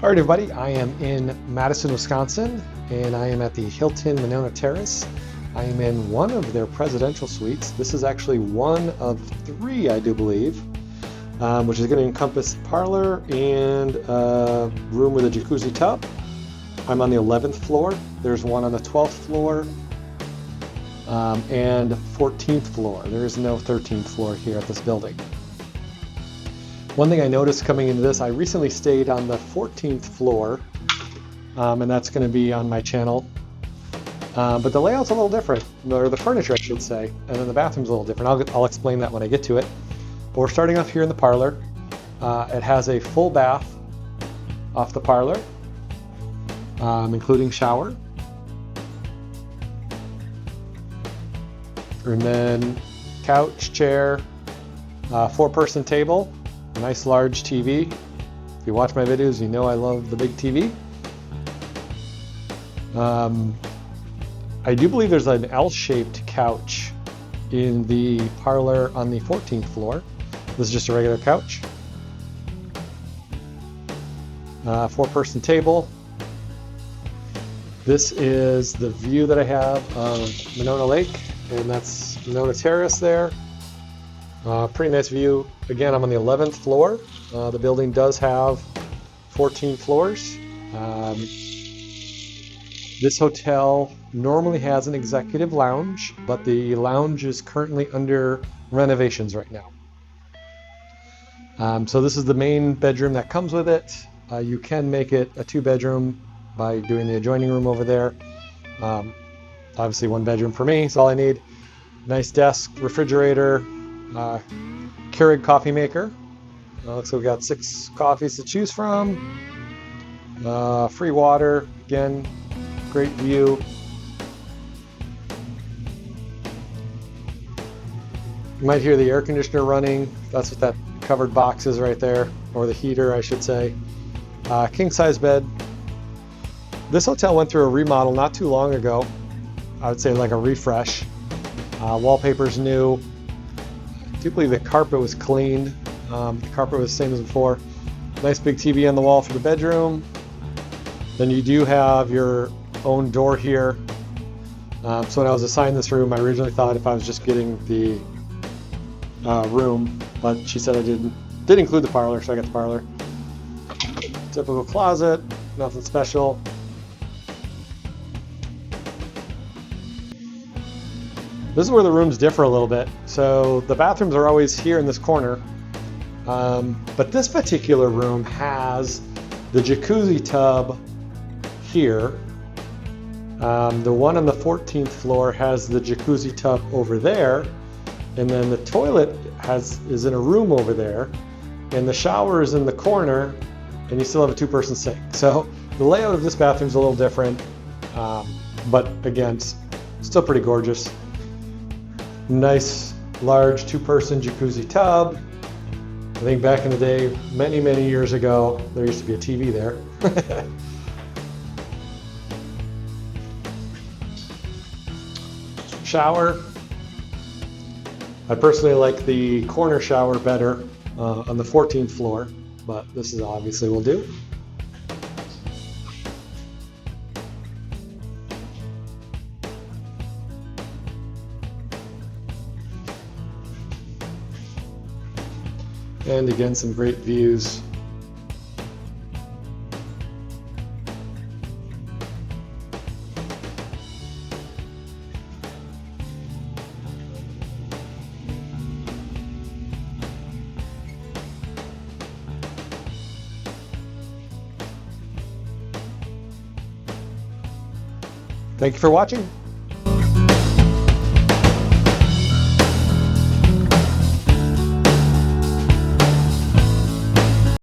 All right, everybody, I am in Madison, Wisconsin, and I am at the Hilton Monona Terrace. I am in one of their presidential suites. This is actually one of three, I do believe, which is going to encompass parlor and a room with a jacuzzi tub. I'm on the 11th floor. There's one on the 12th floor and 14th floor. There is no 13th floor here at this building. One thing I noticed coming into this, I recently stayed on the 14th floor, and that's going to be on my channel. But the layout's a little different, or the furniture, I should say, and then the bathroom's a little different. I'll explain that when I get to it. But we're starting off here in the parlor. It has a full bath off the parlor, including shower. And then couch, chair, 4-person table. A nice large TV. If you watch my videos, you know I love the big TV. I do believe there's an L-shaped couch in the parlor on the 14th floor. This is just a regular couch. 4-person table. This is the view that I have of Monona Lake, and that's Monona Terrace there. Pretty nice view. Again, I'm on the 11th floor. The building does have 14 floors. This hotel normally has an executive lounge, but the lounge is currently under renovations right now. So this is the main bedroom that comes with it. You can make it a 2-bedroom by doing the adjoining room over there. Obviously 1 bedroom for me is all I need. Nice desk, refrigerator, Keurig coffee maker. Looks like we got 6 coffees to choose from. Free water, again, great view. You might hear the air conditioner running. That's what that covered box is right there, or the heater, I should say. King size bed. This hotel went through a remodel not too long ago. I would say like a refresh. Wallpaper's new. I do believe the carpet was cleaned. The carpet was the same as before. Nice big TV on the wall for the bedroom. Then you do have your own door here. So when I was assigned this room, I originally thought if I was just getting the room, but she said I did include the parlor, so I got the parlor. Typical closet, nothing special. This is where the rooms differ a little bit. So the bathrooms are always here in this corner, but this particular room has the jacuzzi tub here. The one on the 14th floor has the jacuzzi tub over there, and then the toilet is in a room over there, and the shower is in the corner, and you still have a 2-person sink. So the layout of this bathroom is a little different, but again, still pretty gorgeous. Nice large 2-person jacuzzi tub. I think back in the day, many years ago, there used to be a TV there. Shower. I personally like the corner shower better on the 14th floor, but this is obviously will do. And again, some great views. Thank you for watching.